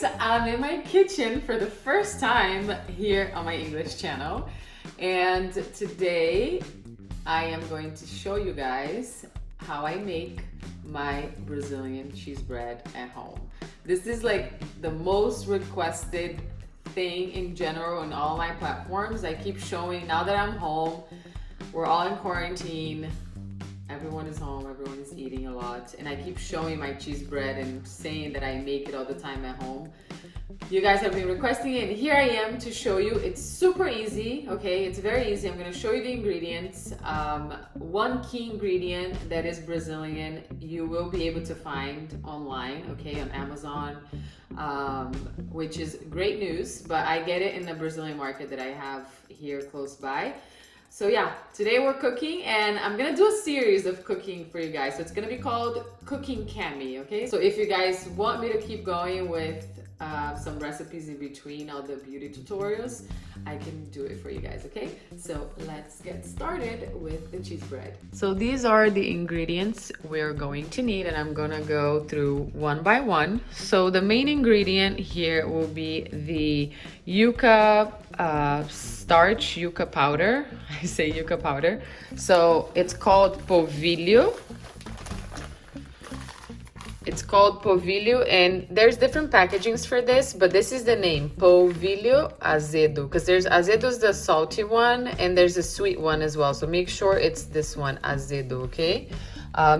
I'm in my kitchen for the first time here on my English channel, and today I am going to show you guys how I make my Brazilian cheese bread at home. This is like the most requested thing in general on all my platforms. I keep showing, now that I'm home, we're all in quarantine, everyone is home, everyone is eating a lot, and I keep showing my cheese bread and saying that I make it all the time at home. You guys have been requesting it, and here I am to show you. It's super easy, okay? It's very easy. I'm gonna show you the ingredients. One key ingredient that is Brazilian, you will be able to find online, okay, on Amazon, which is great news, but I get it in the Brazilian market that I have here close by. So yeah, today we're cooking, and I'm gonna do a series of cooking for you guys. So it's gonna be called Cooking Cami, okay? So if you guys want me to keep going with some recipes in between all the beauty tutorials, I can do it for you guys, okay? So let's get started with the cheese bread. So these are the ingredients we're going to need, and I'm gonna go through one by one. So the main ingredient here will be the yuca starch, yuca powder. I say yuca powder. So it's called Povilho. It's called Povilho, and there's different packagings for this, but this is the name, Povilho Azedo, because there's Azedo's the salty one, and there's a sweet one as well. So make sure it's this one, Azedo, okay?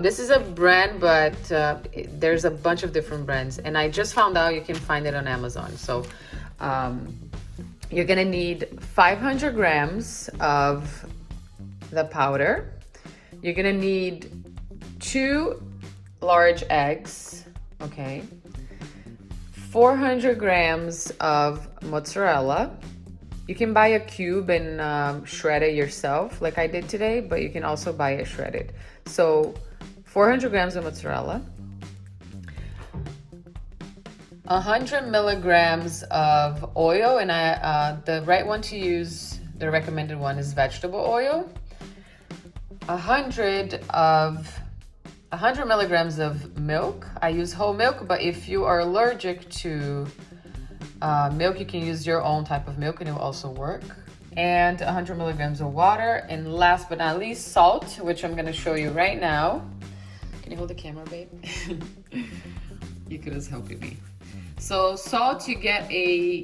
This is a brand, but there's a bunch of different brands, and I just found out you can find it on Amazon. So you're gonna need 500 grams of the powder. You're gonna need 2 large eggs, okay, 400 grams of mozzarella. You can buy a cube and shred it yourself like I did today, but you can also buy it shredded. So 400 grams of mozzarella, 100 milligrams of oil, and the right one to use, the recommended one, is vegetable oil. 100 milligrams of milk. I use whole milk, but if you are allergic to milk, you can use your own type of milk and it will also work. And 100 milligrams of water. And last but not least, salt, which I'm gonna show you right now. Can you hold the camera, babe? You could just help me. So salt, you get a,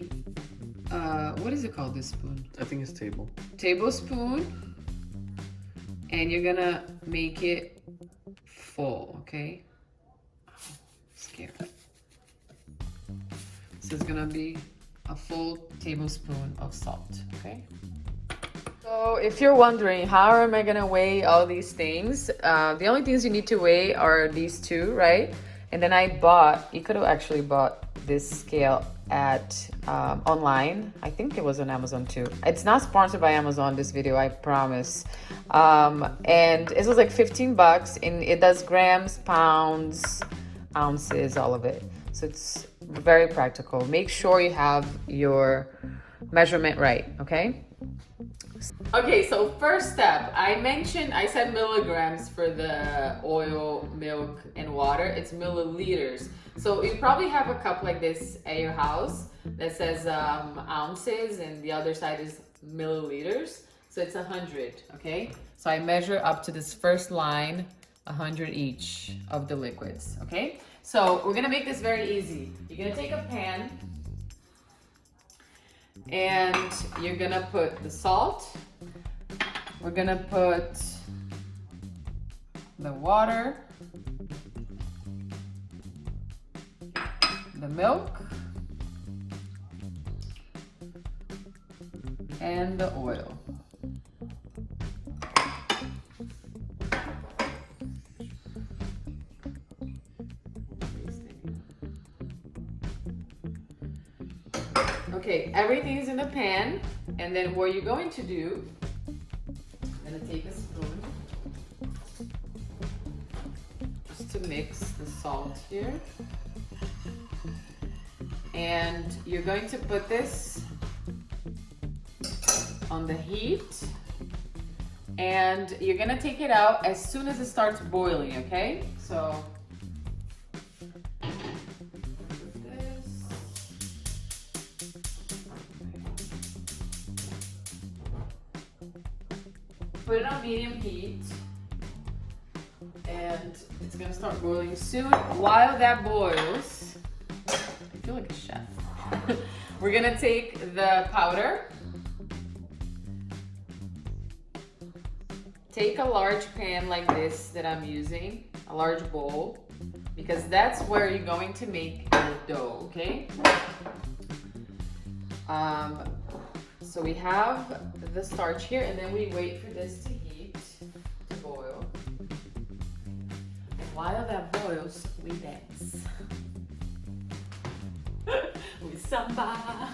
what is it called, this spoon? I think it's tablespoon. And you're gonna make it full, okay? Scared. So it's gonna be a full tablespoon of salt, okay? So if you're wondering, how am I gonna weigh all these things? The only things you need to weigh are these two, right? And then you could have actually bought this scale at online. I think it was on Amazon too. It's not sponsored by Amazon, this video, I promise. And it was like 15 bucks, and it does grams, pounds, ounces, all of it. So it's very practical. Make sure you have your measurement right, okay? Okay, so first step, I said milligrams for the oil, milk, and water. It's milliliters. So you probably have a cup like this at your house that says ounces, and the other side is milliliters. So it's 100, okay? So I measure up to this first line, 100 each of the liquids, okay? So we're gonna make this very easy. You're gonna take a pan, and you're gonna put the salt. We're gonna put the water, the milk, and the oil. Okay, everything is in the pan, and then what you're going to do, I'm gonna take a spoon just to mix the salt here. And you're going to put this on the heat, and you're gonna take it out as soon as it starts boiling, okay? So put this. put it on medium heat. And it's gonna start boiling soon. While that boils, I feel like a chef. We're gonna take the powder. Take a large pan like this that I'm using, a large bowl, because that's where you're going to make your dough, okay? So we have the starch here, and then we wait for this to heat, to boil. And while that boils, we dance. We samba.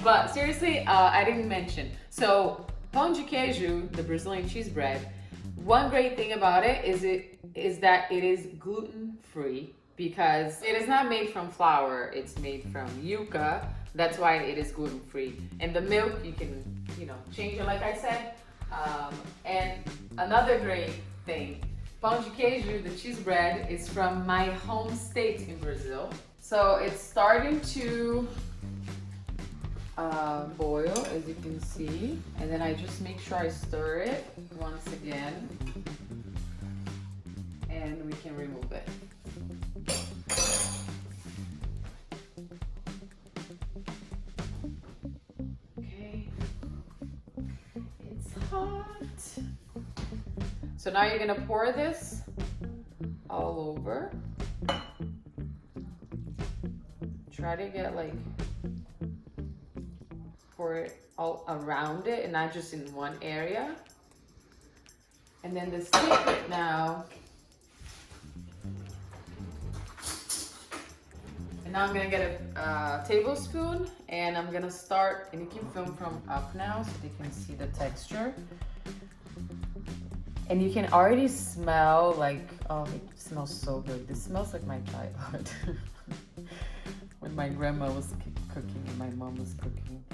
But seriously, I didn't mention. So pão de queijo, the Brazilian cheese bread, one great thing about it is that it is gluten-free because it is not made from flour, it's made from yuca. That's why it is gluten-free. And the milk, you can, change it like I said. And another great thing, pão de queijo, the cheese bread, is from my home state in Brazil. So it's starting to boil, as you can see, and then I just make sure I stir it once again, and we can remove it. Okay, it's hot. So now you're gonna pour this all over. Try to get pour it all around it and not just in one area. And then the secret now, and now I'm gonna get a tablespoon and I'm gonna start, and you can film from up now so they can see the texture. And you can already smell oh, it smells so good. This smells like my childhood. When my grandma was cooking and my mom was cooking.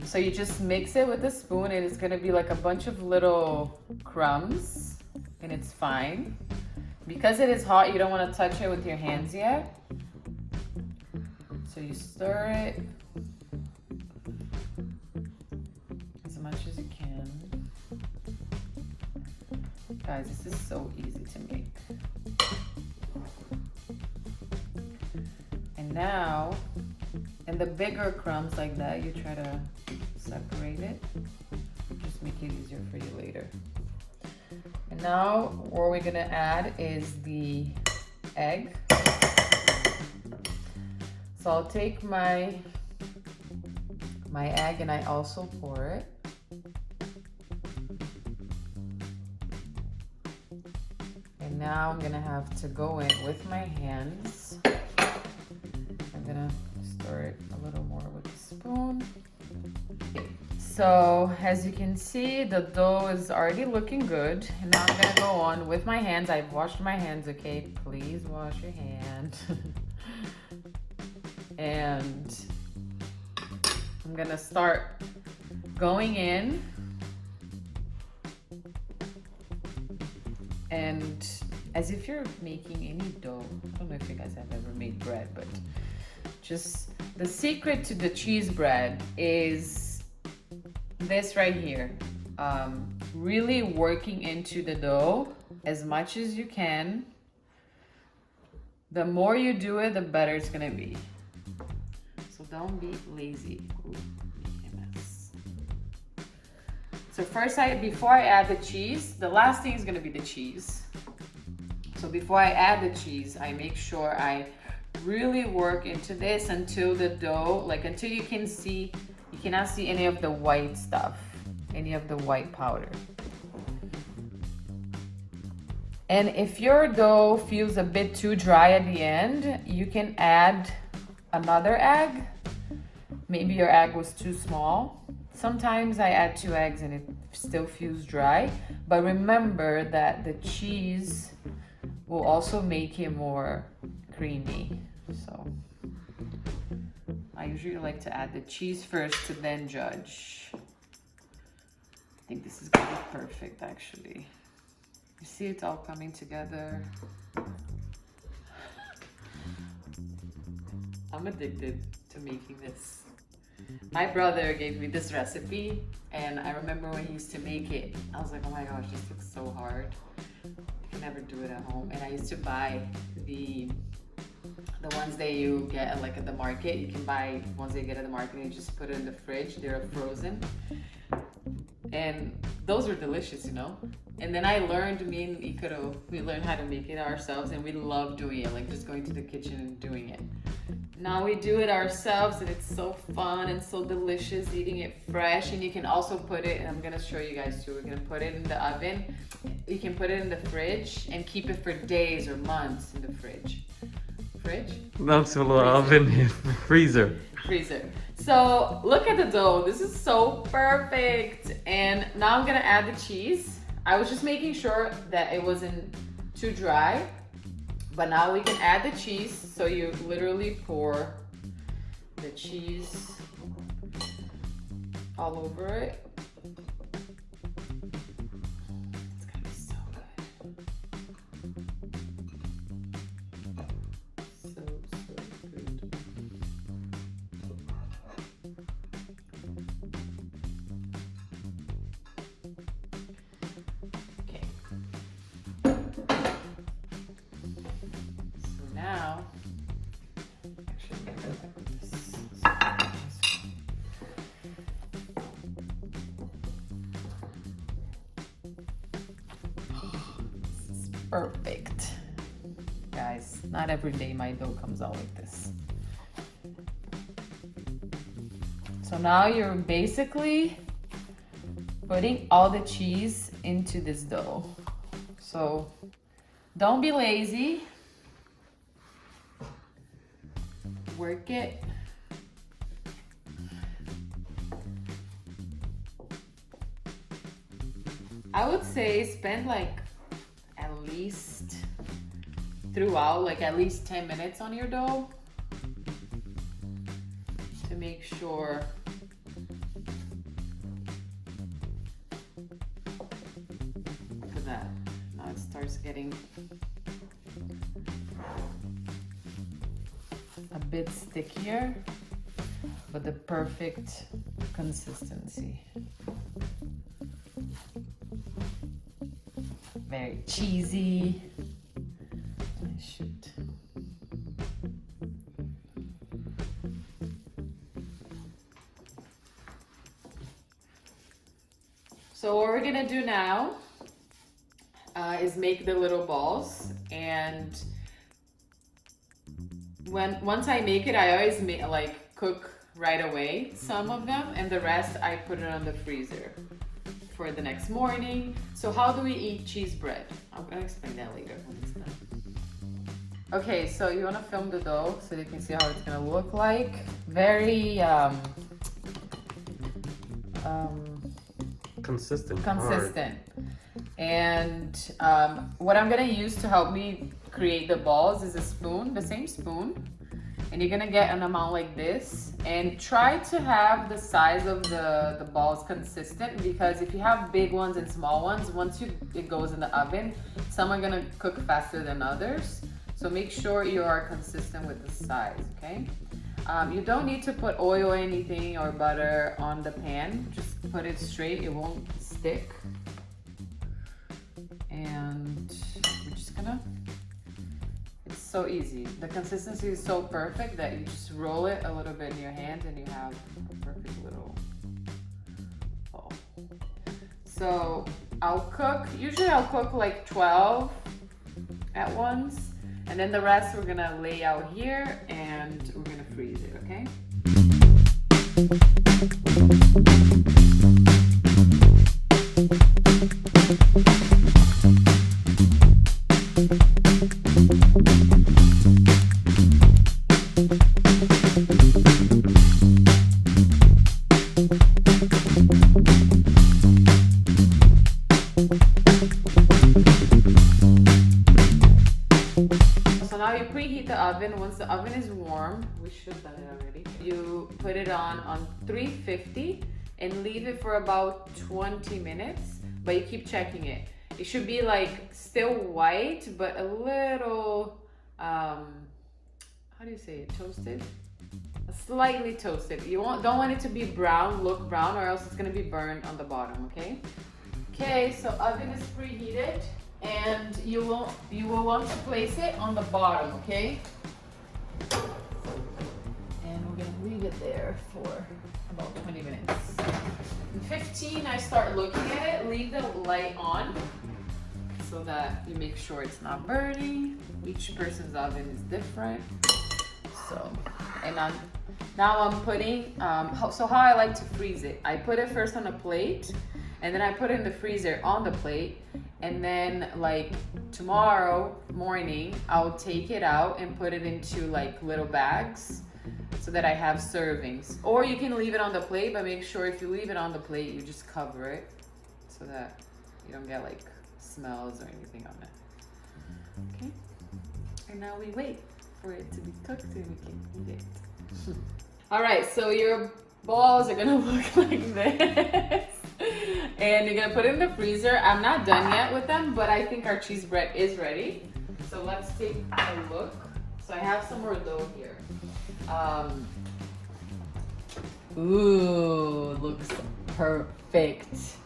So you just mix it with a spoon and it's gonna be like a bunch of little crumbs, and it's fine. Because it is hot, you don't wanna touch it with your hands yet. So you stir it as much as you can. Guys, this is so easy to make. And now, and the bigger crumbs like that, you try to separate it. Just make it easier for you later. And now what we're gonna add is the egg. So I'll take my egg and I also pour it. And now I'm gonna have to go in with my hands. I'm gonna stir it a little more with the spoon. So as you can see, the dough is already looking good. And now I'm gonna go on with my hands. I've washed my hands, okay? Please wash your hand. And I'm gonna start going in. And as if you're making any dough. I don't know if you guys have ever made bread, but just the secret to the cheese bread is this right here. Really working into the dough as much as you can. The more you do it, the better it's gonna be. So don't be lazy. Ooh, making a mess. So first, before I add the cheese, the last thing is gonna be the cheese. So before I add the cheese, I make sure I really work into this until the dough, until you cannot see any of the white stuff, any of the white powder. And if your dough feels a bit too dry at the end, you can add another egg. Maybe your egg was too small. Sometimes I add 2 eggs and it still feels dry. But remember that the cheese will also make it more creamy. So I usually like to add the cheese first to then judge. I think this is gonna be perfect, actually. You see it's all coming together. I'm addicted to making this. My brother gave me this recipe, and I remember when he used to make it, I was like, oh my gosh, this looks so hard. I can never do it at home. And I used to buy the ones that you get like at the market. You can buy ones that you get at the market and you just put it in the fridge. They're frozen. And those were delicious, you know? And then I learned, me and Ikaro, we learned how to make it ourselves, and we love doing it, like just going to the kitchen and doing it. Now we do it ourselves, and it's so fun and so delicious eating it fresh. And you can also put it, and I'm gonna show you guys too, we're gonna put it in the oven. You can put it in the fridge and keep it for days or months in the fridge. Fridge? Não, você falou oven, freezer. Freezer. So look at the dough. This is so perfect. And now I'm gonna add the cheese. I was just making sure that it wasn't too dry, but now we can add the cheese. So you literally pour the cheese all over it. It's gonna be so good. So good. Now, actually, I'm gonna put this. This is perfect. Guys, not every day my dough comes out like this. So now you're basically putting all the cheese into this dough. So don't be lazy. Work it. I would say spend like at least throughout, like at least 10 minutes on your dough to make sure look at that. Now it starts getting a bit stickier, but the perfect consistency. Very cheesy. Shoot. So what we're gonna do now is make the little balls, and once I make it, I always cook right away some of them, and the rest I put it on the freezer for the next morning. So how do we eat cheese bread? I'm gonna explain that later when it's done. Okay, so you wanna film the dough so you can see how it's gonna look like. Very Consistent. consistent. And what I'm gonna use to help me create the balls is a spoon, the same spoon. And you're gonna get an amount like this, and try to have the size of the balls consistent, because if you have big ones and small ones, once it goes in the oven, some are gonna cook faster than others. So make sure you are consistent with the size, okay? You don't need to put oil or anything or butter on the pan. Just put it straight, it won't stick. And we're just gonna, it's so easy. The consistency is so perfect that you just roll it a little bit in your hand and you have a perfect little ball. So usually I'll cook like 12 at once. And then the rest we're gonna lay out here and we're gonna freeze it, okay? So now you preheat the oven. Once the oven is warm, we should have done it already. You put it on 350 and leave it for about 20 minutes, but you keep checking it. It should be like still white, but a little, how do you say it, toasted? A slightly toasted. You don't want it to be brown, look brown, or else it's gonna be burned on the bottom, okay? Okay, so oven is preheated, and you will want to place it on the bottom, okay? And we're gonna leave it there for about 20 minutes. In 15, I start looking at it. Leave the light on so that you make sure it's not burning. Each person's oven is different. So, and now I'm putting, so how I like to freeze it. I put it first on a plate, and then I put it in the freezer on the plate, and then like tomorrow morning, I'll take it out and put it into like little bags so that I have servings. Or you can leave it on the plate, but make sure if you leave it on the plate, you just cover it so that you don't get like smells or anything on it. Okay, and now we wait for it to be cooked and we can eat it. All right, so your balls are gonna look like this. And you're gonna put it in the freezer. I'm not done yet with them, but I think our cheese bread is ready. So let's take a look. So I have some more dough here. Ooh, looks perfect.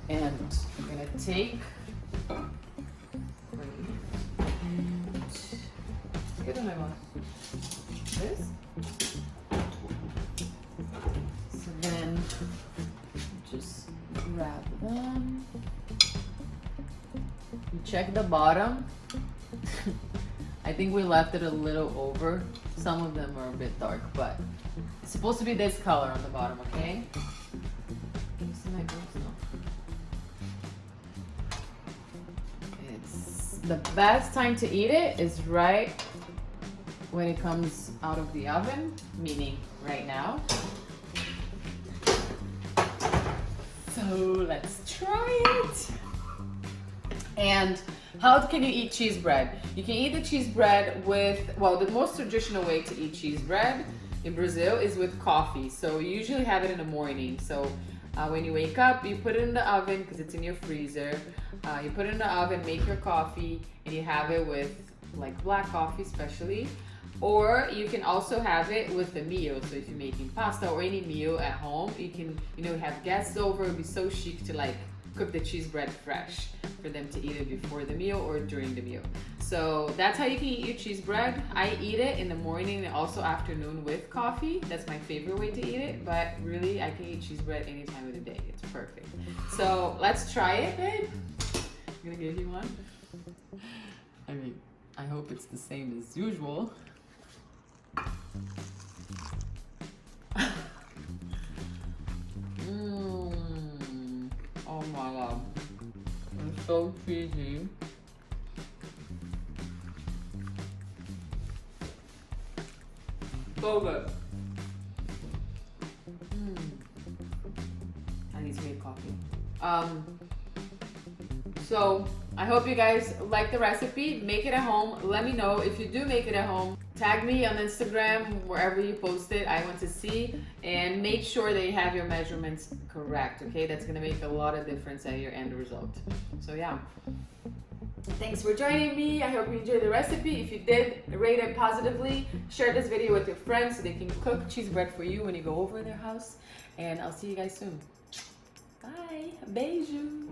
And I'm gonna take get in my mouth. This. So then just grab them. You check the bottom. I think we left it a little over. Some of them are a bit dark, but it's supposed to be this color on the bottom, okay? Can you see my ghost? No. It's the best time to eat it is right when it comes out of the oven, meaning right now. So let's try it. And how can you eat cheese bread? You can eat the cheese bread with, well, the most traditional way to eat cheese bread in Brazil is with coffee. So you usually have it in the morning. So when you wake up, you put it in the oven because it's in your freezer. You put it in the oven, make your coffee, and you have it with like black coffee especially. Or you can also have it with a meal. So if you're making pasta or any meal at home, you can, have guests over. It'd be so chic to like cook the cheese bread fresh for them to eat it before the meal or during the meal. So that's how you can eat your cheese bread. I eat it in the morning and also afternoon with coffee. That's my favorite way to eat it, but really I can eat cheese bread any time of the day. It's perfect. So let's try it, babe. I'm gonna give you one. I mean, I hope it's the same as usual. Oh my god, it's so cheesy. So good. I need to make coffee. So I hope you guys like the recipe. Make it at home. Let me know if you do make it at home. Tag me on Instagram, wherever you post it. I want to see. And make sure that you have your measurements correct, okay? That's gonna make a lot of difference at your end result. So yeah. Thanks for joining me. I hope you enjoyed the recipe. If you did, rate it positively. Share this video with your friends so they can cook cheese bread for you when you go over their house. And I'll see you guys soon. Bye. Beijos.